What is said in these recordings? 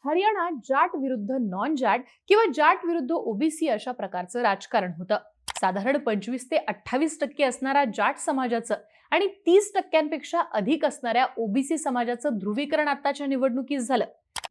हरियाणात जाट विरुद्ध नॉन जाट किंवा जाट विरुद्ध ओबीसी अशा प्रकारचं राजकारण होतं. साधारण 25 ते 28% असणाऱ्या जाट समाजाचं आणि 30%पेक्षा अधिक असणाऱ्या ओबीसी समाजाचं ध्रुवीकरण आताच्या निवडणुकीत झालं.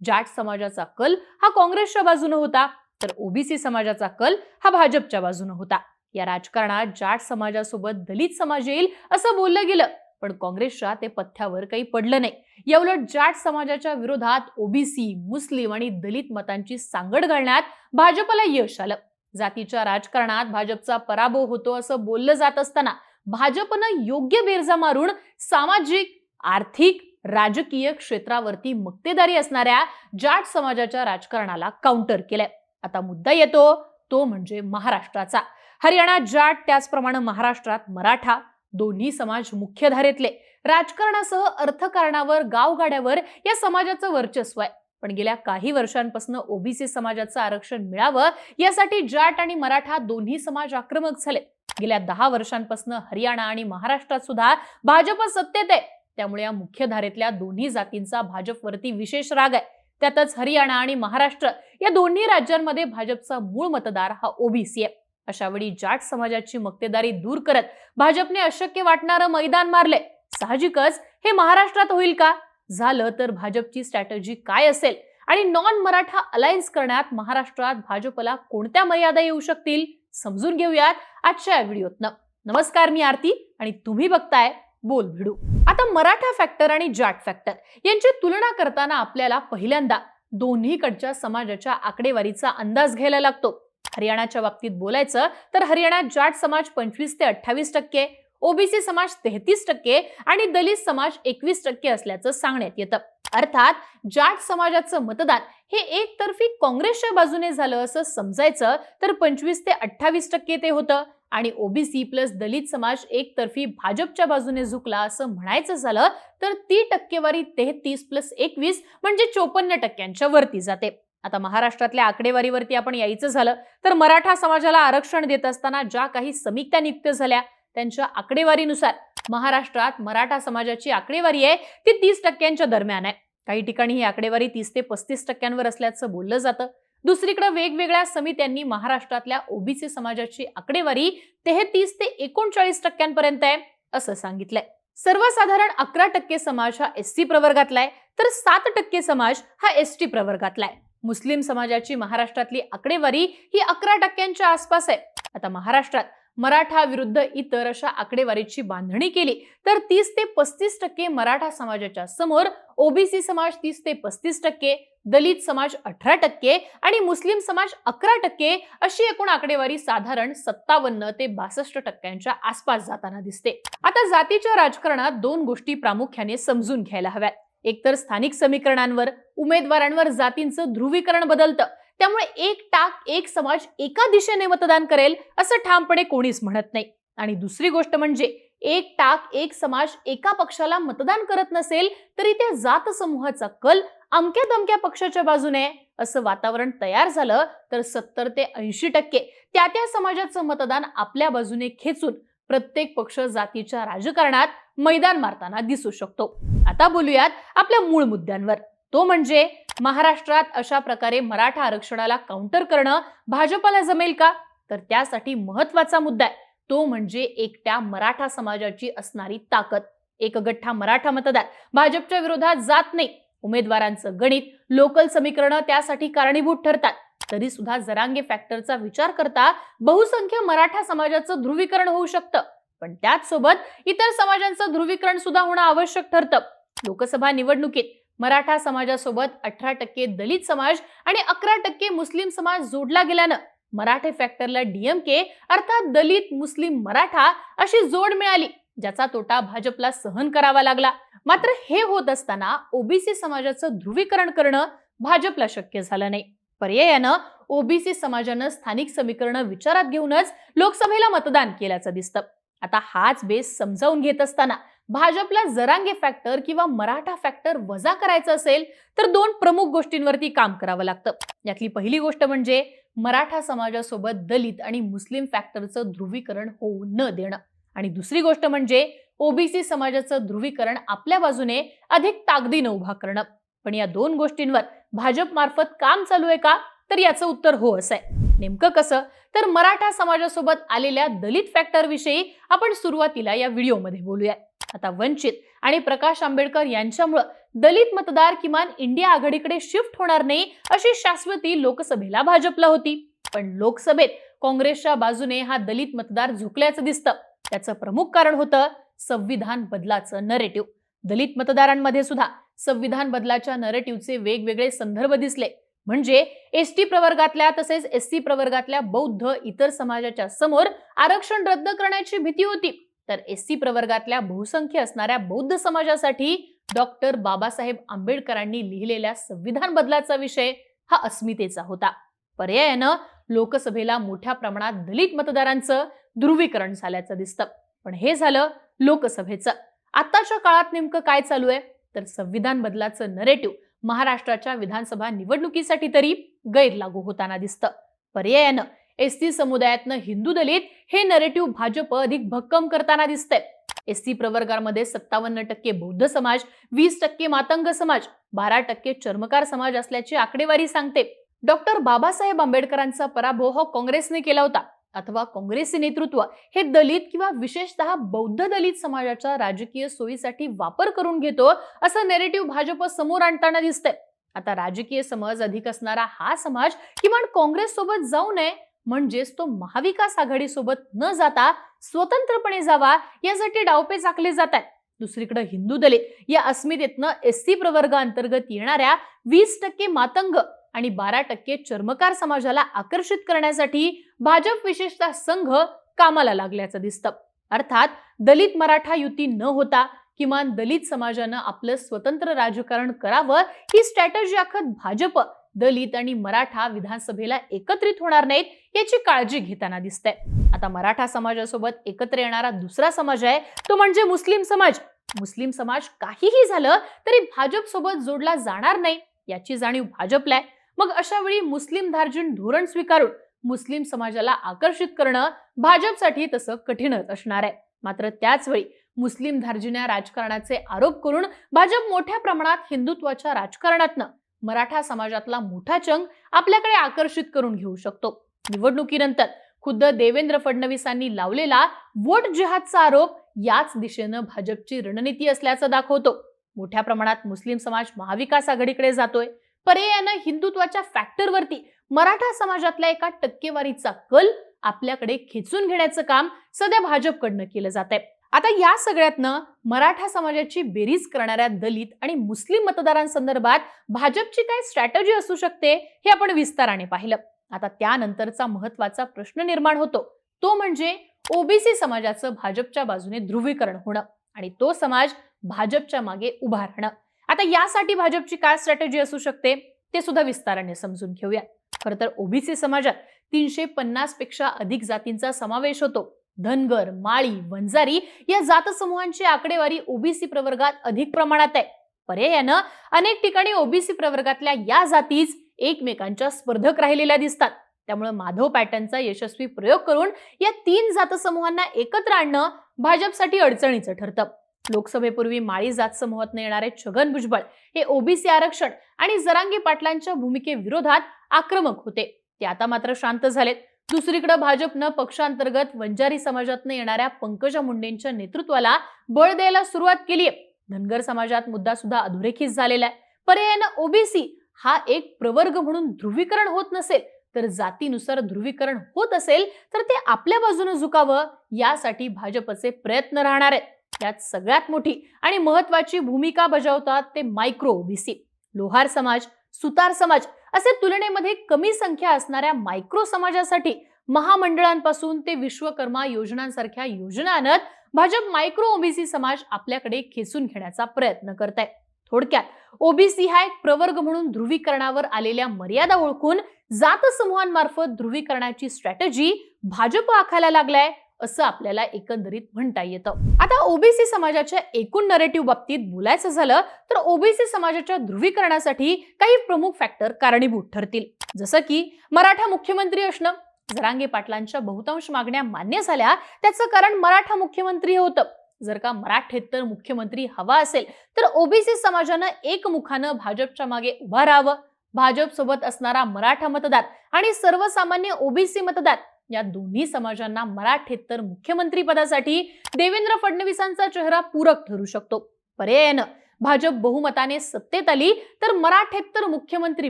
जाट समाजाचा कल हा काँग्रेसच्या बाजूने होता, तर ओबीसी समाजाचा कल हा भाजपच्या बाजूने होता. या राजकारणात जाट समाजासोबत दलित समाज येईल असं बोललं गेलं, पण काँग्रेसच्या ते पथ्यावर काही पडलं नाही. याउलट जाट समाजाच्या विरोधात ओबीसी, मुस्लिम आणि दलित मतांची सांगड घालण्यात भाजपला यश आलं. जातीच्या राजकारणात भाजपचा पराभव होतो असं बोललं जात असताना भाजपनं योग्य बेरजा मारून सामाजिक, आर्थिक, राजकीय क्षेत्रावरती मक्तेदारी असणाऱ्या जाट समाजाच्या राजकारणाला काउंटर केलंय. आता मुद्दा येतो तो म्हणजे महाराष्ट्राचा. हरियाणात जाट, त्याचप्रमाणे महाराष्ट्रात मराठा, दोन्ही समाज मुख्यधारेतले. राजकारणासह अर्थकारणावर, गावगाड्यावर या समाजाचं वर्चस्व आहे. पण गेल्या काही वर्षांपासून ओबीसी समाजाचं आरक्षण मिळावं यासाठी जाट आणि मराठा दोन्ही समाज आक्रमक झाले. गेल्या 10 वर्षांपासून हरियाणा आणि महाराष्ट्रात सुद्धा भाजप सत्तेत आहे. त्यामुळे या मुख्यधारेतल्या दोन्ही जातींचा भाजपवरती विशेष राग आहे. त्यातच हरियाणा आणि महाराष्ट्र या दोन्ही राज्यांमध्ये भाजपचा मूळ मतदार हा ओबीसी आहे. अशा वेळी जाट समाजाची मक्तेदारी दूर करत भाजपने अशक्य वाटणारं मैदान मारले. साहजिकच हे महाराष्ट्रात होईल का? झालं तर भाजपची स्ट्रॅटेजी काय असेल आणि नॉन मराठा अलायन्स करण्यात महाराष्ट्रात भाजपला कोणत्या मर्यादा येऊ शकतील समजून घेऊयात आजच्या व्हिडिओतनं. नमस्कार, मी आरती आणि तुम्ही बघताय बोल भिडू. आता मराठा फॅक्टर आणि जाट फॅक्टर यांची तुलना करताना आपल्याला पहिल्यांदा दोन्हीकडच्या समाजाच्या आकडेवारीचा अंदाज घ्यायला लागतो. हरियाणाच्या बाबतीत बोलायचं तर हरियाणात जाट समाज 25 ते 28%, ओबीसी समाज 33% आणि दलित समाज 21% असल्याचं सांगण्यात येतं. अर्थात जाट समाजाचं मतदान हे एकतर्फी काँग्रेसच्या बाजूने झालं असं समजायचं तर 25 ते 28% ते होतं आणि ओबीसी प्लस दलित समाज एकतर्फी भाजपच्या बाजूने झुकला असं म्हणायचं झालं तर ती टक्केवारी 33 + 21 म्हणजे 54% वरती जाते. आता महाराष्ट्रातल्या आकडेवारीवरती आपण यायचं झालं तर मराठा समाजाला आरक्षण देत असताना ज्या काही समीक्षा नियुक्त झाल्या त्यांच्या आकडेवारीनुसार महाराष्ट्रात मराठा समाजाची आकडेवारी आहे ती 30% दरम्यान आहे. काही ठिकाणी ही आकडेवारी 30 ते 35% असल्याचं बोललं जातं. दुसरीकडे वेगवेगळ्या समित्यांनी महाराष्ट्रातल्या ओबीसी समाजाची आकडेवारी 33 ते 39% आहे असं सांगितलंय. सर्वसाधारण 11% समाज हा एससी प्रवर्गातला आहे तर 7% समाज हा एसटी प्रवर्गातला आहे. मुस्लिम समाजाची महाराष्ट्रातली आकडेवारी ही 11% आसपास आहे. आता महाराष्ट्रात मराठा विरुद्ध इतर अशा आकडेवारीची बांधणी केली तर 30 ते 35% मराठा समाजाच्या समोर ओबीसी समाज 30 ते 35%, दलित समाज 18% आणि मुस्लिम समाज 11% अशी एकूण आकडेवारी साधारण 57 ते 62% आसपास जाताना दिसते. आता जातीच्या राजकारणात 2 गोष्टी प्रामुख्याने समजून घ्यायला हव्यात. एकतर स्थानिक समीकरणांवर उमेदवारांवर जातींचं ध्रुवीकरण बदलतं, त्यामुळे एक टाक एक समाज एका दिशेने मतदान करेल असं ठामपणे कोणीच म्हणत नाही. आणि दुसरी गोष्ट म्हणजे एक टाक एक समाज एका पक्षाला मतदान करत नसेल तरी त्या जात समूहाचा कल अमक्या तमक्या पक्षाच्या बाजूने असं वातावरण तयार झालं तर 70 ते 80% त्या समाजाचं मतदान आपल्या बाजूने खेचून प्रत्येक पक्ष जातीच्या राजकारणात मैदान मारताना दिसू शकतो. आता बोलूयात आपल्या मूळ मुद्द्यांवर. तो म्हणजे महाराष्ट्रात अशा प्रकारे मराठा आरक्षणाला काउंटर करणं भाजपला जमेल का? तर त्यासाठी महत्वाचा मुद्दा आहे तो म्हणजे एकट्या मराठा समाजाची असणारी ताकद. एक गठ्ठा मराठा मतदार भाजपच्या विरोधात जात नाही. उमेदवारांचं गणित, लोकल समीकरणं त्यासाठी कारणीभूत ठरतात. तरी सुद्धा जरांगे फॅक्टरचा विचार करता बहुसंख्य मराठा समाजाचं ध्रुवीकरण होऊ शकतं, पण त्याच सोबत इतर समाजांचं ध्रुवीकरण सुद्धा होणं आवश्यक ठरतं. लोकसभा निवडणुकीत मराठा समाजासोबत 18% दलित समाज आणि 11% मुस्लिम समाज जोडला गेल्यानं मराठे फॅक्टरला डीएमके अर्थात दलित मुस्लिम मराठा अशी जोड मिळाली, ज्याचा तोटा भाजपला सहन करावा लागला. मात्र हे होत असताना ओबीसी समाजाचं ध्रुवीकरण करणं भाजपला शक्य झालं नाही. पर्यायानं ओबीसी समाजानं स्थानिक समीकरणं विचारात घेऊनच लोकसभेला मतदान केल्याचं दिसतं. आता हाच बेस समजावून घेत असताना भाजपला जरांगे फॅक्टर किंवा मराठा फॅक्टर वजा करायचं असेल तर 2 प्रमुख गोष्टींवरती काम करावं लागतं. यातली पहिली गोष्ट म्हणजे मराठा समाजासोबत दलित आणि मुस्लिम फॅक्टरचं ध्रुवीकरण होऊ न देणं आणि दुसरी गोष्ट म्हणजे ओबीसी समाजाचं ध्रुवीकरण आपल्या बाजूने अधिक ताकदीने उभा करणं. पण या दोन गोष्टींवर भाजप मार्फत काम चालू आहे का? तर याचं उत्तर हो असं आहे. नेमकं कसं? तर मराठा समाजासोबत आलेल्या दलित फॅक्टर विषयी आपण सुरुवातीला या व्हिडिओमध्ये बोलूया. आता वंचित आणि प्रकाश आंबेडकर यांच्यामुळे दलित मतदार किमान इंडिया आघाडीकडे शिफ्ट होणार नाही अशी शाश्वती लोकसभेला भाजपला होती. पण लोकसभेत काँग्रेसच्या बाजूने हा दलित मतदार झुकल्याचं दिसतं. त्याचं प्रमुख कारण होतं संविधान बदलाचं नरेटिव्ह. दलित मतदारांमध्ये सुद्धा संविधान बदलाच्या नरेटिव्हचे वेगवेगळे संदर्भ दिसले. म्हणजे एसटी प्रवर्गातल्या तसेच एससी प्रवर्गातल्या बौद्ध इतर समाजाच्या समोर आरक्षण रद्द करण्याची भीती होती, तर एससी प्रवर्गातल्या बहुसंख्य असणाऱ्या बौद्ध समाजासाठी डॉक्टर बाबासाहेब आंबेडकरांनी लिहिलेल्या संविधान बदलाचा विषय हा अस्मितेचा होता. पर्यायानं लोकसभेला मोठ्या प्रमाणात दलित मतदारांचं ध्रुवीकरण झाल्याचं दिसतं. पण हे झालं लोकसभेचं. आताच्या काळात नेमकं काय चालू आहे? तर संविधान बदलाचं नरेटिव्ह महाराष्ट्राच्या विधानसभा निवडणुकीसाठी तरी गैरलागू होताना दिसतं. पर्यायानं एसटी समुदायातनं हिंदू दलित हे नरेटिव्ह भाजप अधिक भक्कम करताना दिसतंय. एससी प्रवर्गामध्ये 57% बौद्ध समाज, 20% मातंग समाज, 12% चर्मकार समाज असल्याची आकडेवारी सांगते. डॉक्टर बाबासाहेब आंबेडकरांचा पराभव हा काँग्रेसने केला होता, अथवा काँग्रेसचे नेतृत्व हे दलित किंवा विशेषतः बौद्ध दलित समाजाच्या राजकीय सोयीसाठी वापर करून घेतो असं नेरेटिव्ह भाजप समोर आणताना दिसतंय. आता राजकीय समज अधिक असणारा हा समाज किमान काँग्रेस सोबत जाऊ नये, म्हणजेच तो महाविकास आघाडी सोबत न जाता स्वतंत्रपणे जावा यासाठी डावपेच आखले जात आहेत. दुसरीकडे हिंदू दलित या अस्मितेतनं एससी प्रवर्गाअंतर्गत येणाऱ्या 20% मातंग आणि 12% चर्मकार समाजाला आकर्षित करण्यासाठी भाजप विशेषतः संघ कामाला लागल्याचं दिसतं. अर्थात दलित मराठा युती न होता किमान दलित समाजानं आपलं स्वतंत्र राजकारण करावं ही स्ट्रॅटेजी आखत भाजप दलित आणि मराठा विधानसभेला एकत्रित होणार नाहीत याची काळजी घेताना दिसतंय. आता मराठा समाजासोबत एकत्र येणारा दुसरा समाज आहे तो म्हणजे मुस्लिम समाज. मुस्लिम समाज काहीही झालं तरी भाजप सोबत जोडला जाणार नाही याची जाणीव भाजपला आहे. मग अशा वेळी मुस्लिम धार्जिण धोरण स्वीकारून मुस्लिम समाजाला आकर्षित करणं भाजपसाठी तसं कठीणच असणार आहे. मात्र त्याच वेळी मुस्लिम धार्जिण्या राजकारणाचे आरोप करून भाजप मोठ्या प्रमाणात हिंदुत्वाच्या राजकारणातनं मराठा समाजातला मोठा चंग आपल्याकडे आकर्षित करून घेऊ शकतो. निवडणुकीनंतर खुद्द देवेंद्र फडणवीसांनी लावलेला वोट जिहादचा आरोप याच दिशेनं भाजपची रणनीती असल्याचं दाखवतो. मोठ्या प्रमाणात मुस्लिम समाज महाविकास आघाडीकडे जातोय. पर्यायानं हिंदुत्वाच्या फॅक्टरवरती मराठा समाजातल्या एका टक्केवारीचा कल आपल्याकडे खेचून घेण्याचं काम सध्या भाजपकडनं केलं जात आहे. आता या सगळ्यातनं मराठा समाजाची बेरीज करणाऱ्या दलित आणि मुस्लिम मतदारांसंदर्भात भाजपची काय स्ट्रॅटेजी असू शकते हे आपण विस्ताराने पाहिलं. आता त्यानंतरचा महत्वाचा प्रश्न निर्माण होतो तो म्हणजे ओबीसी समाजाचं भाजपच्या बाजूने ध्रुवीकरण होणं आणि तो समाज भाजपच्या मागे उभा राहणं. आता यासाठी भाजपची काय स्ट्रॅटेजी असू शकते ते सुद्धा विस्ताराने समजून घेऊया. खरं तर ओबीसी समाजात 350 पेक्षा अधिक जातींचा समावेश होतो. धनगर, माळी, वंजारी या जात समूहांची आकडेवारी ओबीसी प्रवर्गात अधिक प्रमाणात आहे. पर्यायानं अनेक ठिकाणी ओबीसी प्रवर्गातल्या या जातीच एकमेकांच्या स्पर्धक राहिलेल्या दिसतात. त्यामुळे माधव पॅटर्नचा यशस्वी प्रयोग करून या 3 जात समूहांना एकत्र आणणं भाजपसाठी अडचणीचं ठरतं. लोकसभेपूर्वी माळी जात समूहातून येणारे छगन भुजबळ हे ओबीसी आरक्षण आणि जरांगे पाटलांच्या भूमिकेविरोधात आक्रमक होते. ते आता मात्र शांत झालेत. दुसरीकडे भाजपनं पक्षांतर्गत वंजारी समाजातून येणाऱ्या पंकजा मुंडेंच्या नेतृत्वाला बळ द्यायला सुरुवात केली आहे. धनगर समाजात मुद्दा सुद्धा अधोरेखित झालेला आहे. पर्यायानं ओबीसी हा एक प्रवर्ग म्हणून ध्रुवीकरण होत नसेल तर जातीनुसार ध्रुवीकरण होत असेल तर ते आपल्या बाजूने झुकावं यासाठी भाजपचे प्रयत्न राहणार आहेत. यात सगळ्यात मोठी आणि महत्वाची भूमिका बजावतात ते मायक्रो ओबीसी. लोहार समाज, सुतार समाज असे तुलनेमध्ये कमी संख्या असणाऱ्या मायक्रो समाजासाठी महामंडळांपासून ते विश्वकर्मा योजनांसारख्या योजना आणत भाजप मायक्रो ओबीसी समाज आपल्याकडे खेचून घेण्याचा प्रयत्न करत आहे. थोडक्यात ओबीसी हा एक प्रवर्ग म्हणून ध्रुवीकरणावर आलेल्या मर्यादा ओळखून जात समूहांमार्फत ध्रुवीकरणाची स्ट्रॅटेजी भाजप आखायला लागलाय असं आपल्याला एकंदरीत म्हणता येतं. आता ओबीसी समाजाच्या एकूण नरेटिव्ह बाबतीत बोलायचं झालं तर ओबीसी समाजाच्या ध्रुवीकरणासाठी काही प्रमुख फॅक्टर कारणीभूत ठरतील. जसं की मराठा मुख्यमंत्री असणं. जरांगे पाटलांच्या बहुतांश मागण्या मान्य झाल्या त्याचं कारण मराठा मुख्यमंत्री होतं. जर का मराठेतर मुख्यमंत्री हवा असेल तर ओबीसी समाजानं एकमुखानं भाजपच्या मागे उभा राहावं. भाजप सोबत असणारा मराठा मतदार आणि सर्वसामान्य ओबीसी मतदार या दोन्ही समाजांना मराठेतर मुख्यमंत्री पदासाठी देवेंद्र फडणवीसांचा चेहरा पूरक ठरू शकतो. पर्यायानं भाजप बहुमताने सत्तेत आली तर मराठेतर मुख्यमंत्री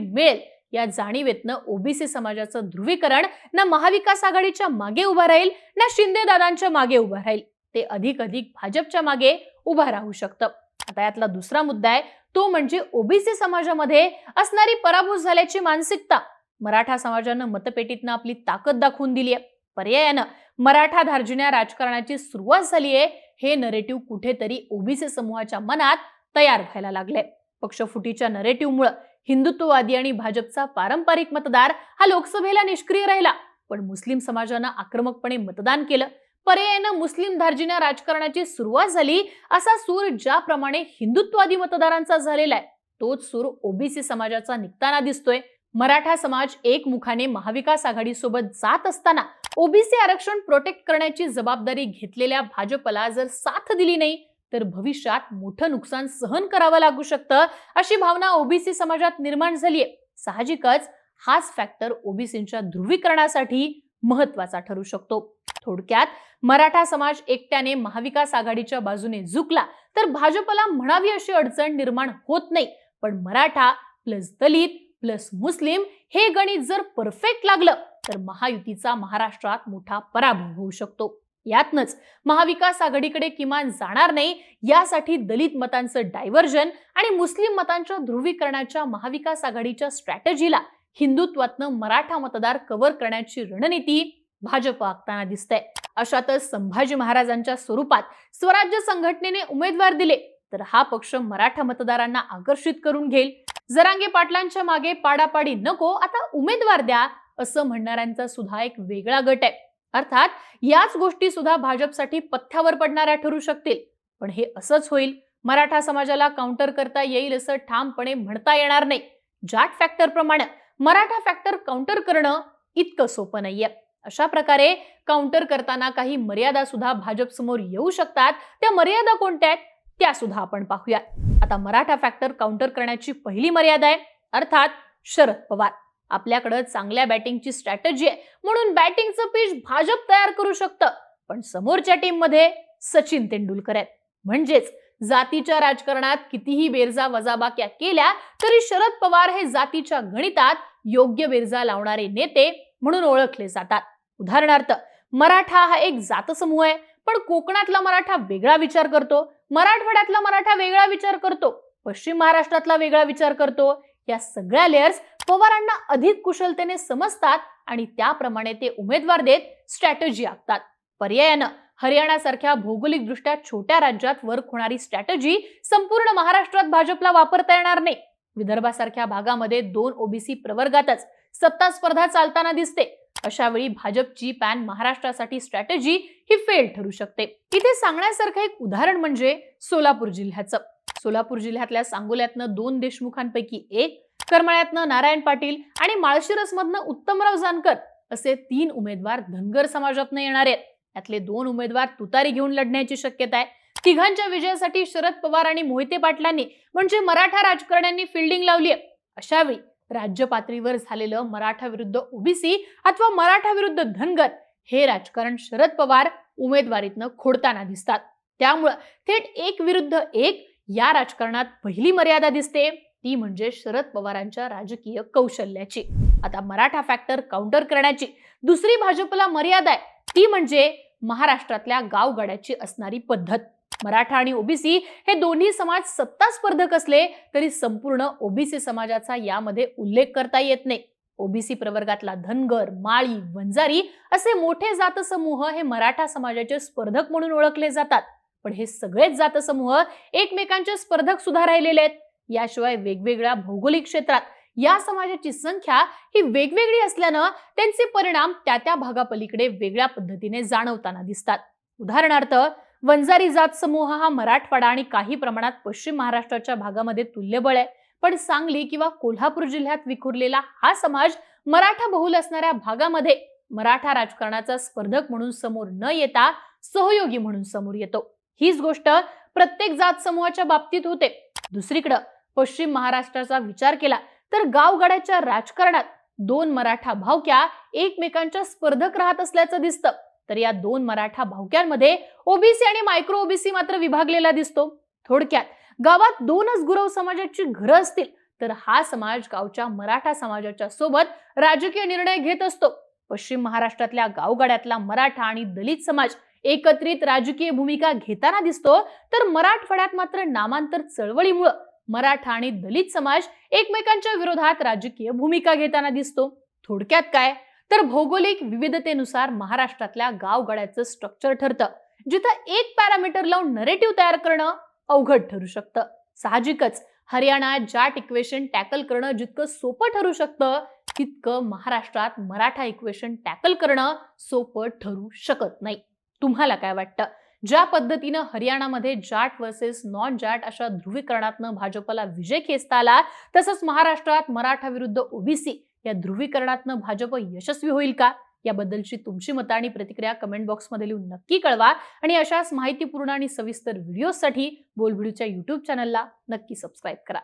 मिळेल या जाणीवेतनं ओबीसी समाजाचं ध्रुवीकरण ना महाविकास आघाडीच्या मागे उभा राहील ना शिंदे दादांच्या मागे उभा राहील. ते अधिक भाजपच्या मागे उभा राहू शकतं. आता यातला दुसरा मुद्दा आहे तो म्हणजे ओबीसी समाजामध्ये असणारी पराभूत झाल्याची मानसिकता. मराठा समाजानं मतपेटीतनं आपली ताकद दाखवून दिली आहे. पर्यायानं मराठा धार्जिण्या राजकारणाची सुरुवात झालीये हे नरेटिव्ह कुठेतरी ओबीसी समूहाच्या मनात तयार व्हायला लागले. पक्षफुटीच्या नरेटिव्हमुळे हिंदुत्ववादी आणि भाजपचा पारंपरिक मतदार हा लोकसभेला निष्क्रिय राहिला, पण मुस्लिम समाजानं आक्रमकपणे मतदान केलं. पर्यायानं मुस्लिम धार्जिण्या राजकारणाची सुरुवात झाली असा सूर ज्याप्रमाणे हिंदुत्ववादी मतदारांचा झालेला आहे तोच सूर ओबीसी समाजाचा निघताना दिसतोय. मराठा समाज एकमुखाने महाविकास आघाडी सोबत जात असताना ओबीसी आरक्षण प्रोटेक्ट करण्याची जबाबदारी घेतलेल्या भाजपला जर साथ दिली नाही तर भविष्यात मोठं नुकसान सहन करावं लागू शकतं अशी भावना ओबीसी समाजात निर्माण झालीये. साहजिकच हाच फॅक्टर ओबीसींच्या ध्रुवीकरणासाठी महत्वाचा ठरू शकतो. थोडक्यात मराठा समाज एकट्याने महाविकास आघाडीच्या बाजूने झुकला तर भाजपला म्हणावी अशी अडचण निर्माण होत नाही, पण मराठा प्लस दलित प्लस मुस्लिम हे गणित जर परफेक्ट लागलं तर महायुतीचा महाराष्ट्रात मोठा पराभव होऊ शकतो. यातनच महाविकास आघाडीकडे किमान जाणार नाही यासाठी दलित मतांचं डायव्हर्जन आणि मुस्लिम मतांच्या ध्रुवीकरणाच्या महाविकास आघाडीच्या स्ट्रॅटेजीला हिंदुत्वातनं मराठा मतदार कव्हर करण्याची रणनीती भाजप आखताना दिसते. अशातच संभाजी महाराजांच्या स्वरूपात स्वराज्य संघटनेने उमेदवार दिले तर हा पक्ष मराठा मतदारांना आकर्षित करून घेईल. जरांगे पाटलांच्या मागे पाडापाडी नको, आता उमेदवार द्या असं म्हणणाऱ्यांचा सुद्धा एक वेगळा गट आहे. अर्थात याच गोष्टी सुद्धा भाजपसाठी पथ्यावर पडणाऱ्या ठरू शकतील. पण हे असंच होईल मराठा समाजाला काउंटर करता येईल असं ठामपणे म्हणता येणार नाही. जाट फॅक्टर प्रमाणे मराठा फॅक्टर काउंटर करणं इतकं सोपं नाहीये. अशा प्रकारे काउंटर करताना काही मर्यादा सुद्धा भाजप समोर येऊ शकतात. त्या मर्यादा कोणत्या आहेत त्या सुद्धा आपण पाहूया. आता मराठा फॅक्टर काउंटर करण्याची पहिली मर्यादा आहे अर्थात शरद पवार. आपल्याकडे चांगल्या बॅटिंगची स्ट्रॅटेजी आहे म्हणून बॅटिंगचं पिच भाजप तयार करू शकतं, पण समोरच्या टीम मध्ये सचिन तेंडुलकर आहेत. म्हणजेच जातीच्या राजकारणात कितीही बेरजा वजाबाक्या केल्या तरी शरद पवार हे जातीच्या गणितात योग्य बेरजा लावणारे नेते म्हणून ओळखले जातात. उदाहरणार्थ मराठा हा एक जातसमूह आहे, पण कोकणातला मराठा वेगळा विचार करतो, मराठवाड्यातला मराठा वेगळा विचार करतो, पश्चिम महाराष्ट्रातला वेगळा विचार करतो. या सगळ्या लेयर्स पवारांना अधिक कुशलतेने समजतात आणि त्याप्रमाणे ते उमेदवार देत स्ट्रॅटेजी आखतात. पर्यायानं हरियाणासारख्या भौगोलिक दृष्ट्या छोट्या राज्यात वर्क होणारी स्ट्रॅटेजी संपूर्ण महाराष्ट्रात भाजपला वापरता येणार नाही. विदर्भासारख्या भागामध्ये 2 ओबीसी प्रवर्गातच सत्ता स्पर्धा चालताना दिसते. अशा वेळी भाजपची पॅन महाराष्ट्रासाठी स्ट्रॅटेजी ही फेल ठरू शकते. इथे सांगण्यासारखं एक उदाहरण म्हणजे सोलापूर जिल्ह्याचं. सोलापूर जिल्ह्यातल्या सांगोल्यातनं 2 देशमुखांपैकी एक, करमाळ्यातनं नारायण पाटील आणि माळशिरसमधनं उत्तमराव जानकर असे 3 उमेदवार धनगर समाजातनं येणार आहेत. यातले 2 उमेदवार तुतारी घेऊन लढण्याची शक्यता आहे. तिघांच्या विजयासाठी शरद पवार आणि मोहिते पाटलांनी म्हणजे मराठा राजकारण्यांनी फिल्डिंग लावली आहे. अशा वेळी राज्य पातळीवर झालेलं मराठा विरुद्ध ओबीसी अथवा मराठा विरुद्ध धनगर हे राजकारण शरद पवार उमेदवारीतनं खोडताना दिसतात. त्यामुळे थेट 1 विरुद्ध 1 या राजकारणात पहिली मर्यादा दिसते ती म्हणजे शरद पवारांच्या राजकीय कौशल्याची. आता मराठा फॅक्टर काउंटर करण्याची दुसरी भाजपला मर्यादा आहे ती म्हणजे महाराष्ट्रातल्या गावगाड्याची असणारी पद्धत. मराठा आणि ओबीसी हे दोन्ही समाज सत्ता स्पर्धक असले तरी संपूर्ण ओबीसी समाजाचा यामध्ये उल्लेख करता येत नाही. ओबीसी प्रवर्गातला धनगर, माळी, वंजारी असे मोठे जातसमूह हे मराठा समाजाचे स्पर्धक म्हणून ओळखले जातात. पण हे सगळेच जातसमूह एकमेकांचे स्पर्धक सुद्धा राहिलेले आहेत. याशिवाय वेगवेगळ्या भौगोलिक क्षेत्रात या समाजाची संख्या ही वेगवेगळी असल्यानं त्यांचे परिणाम त्या भागापलीकडे वेगळ्या पद्धतीने जाणवताना दिसतात. उदाहरणार्थ वंजारी जात समूह हा मराठवाडा आणि काही प्रमाणात पश्चिम महाराष्ट्राच्या भागामध्ये तुल्यबळ आहे, पण सांगली किंवा कोल्हापूर जिल्ह्यात विखुरलेला हा समाज मराठा बहुल असणाऱ्या भागामध्ये मराठा राजकारणाचा स्पर्धक म्हणून समोर न येता सहयोगी म्हणून समोर येतो. हीच गोष्ट प्रत्येक जात समूहाच्या बाबतीत होते. दुसरीकडे पश्चिम महाराष्ट्राचा विचार केला तर गावगाड्याच्या राजकारणात दोन मराठा भावक्या एकमेकांच्या स्पर्धक राहत असल्याचं दिसतं. तर या दोन मराठा भावक्यांमध्ये ओबीसी आणि मायक्रो ओबीसी मात्र विभागलेला दिसतो. थोडक्यात गावात दोनच गुरव समाजाची घरं असतील तर हा समाज गावच्या मराठा समाजाच्या सोबत राजकीय निर्णय घेत असतो. पश्चिम महाराष्ट्रातल्या गावगाड्यातला मराठा आणि दलित समाज एकत्रित राजकीय भूमिका घेताना दिसतो, तर मराठवाड्यात मात्र नामांतर चळवळीमुळे मराठा आणि दलित समाज एकमेकांच्या विरोधात राजकीय भूमिका घेताना दिसतो. थोडक्यात काय तर भौगोलिक विविधतेनुसार महाराष्ट्रातल्या गावगाड्याचं स्ट्रक्चर ठरतं, जिथं एक पॅरामीटर लावून नरेटिव्ह तयार करणं अवघड ठरू शकतं. साहजिकच हरियाणात जाट इक्वेशन टॅकल करणं जितकं सोपं ठरू शकतं, तितकं महाराष्ट्रात मराठा इक्वेशन टॅकल करणं सोपं ठरू शकत नाही. तुम्हाला काय वाटतं? ज्या पद्धतीनं हरियाणामध्ये जाट वर्सेस नॉन जाट अशा ध्रुवीकरणातनं भाजपला विजय खेचता आला, तसंच महाराष्ट्रात मराठा विरुद्ध ओबीसी या ध्रुवीकरणातनं भाजप यशस्वी होईल का? याबद्दलची तुमची मतं आणि प्रतिक्रिया कमेंट बॉक्समध्ये लिहून नक्की कळवा. आणि अशाच माहितीपूर्ण आणि सविस्तर व्हिडिओसाठी बोलबिडूच्या YouTube चॅनलला नक्की सबस्क्राईब करा.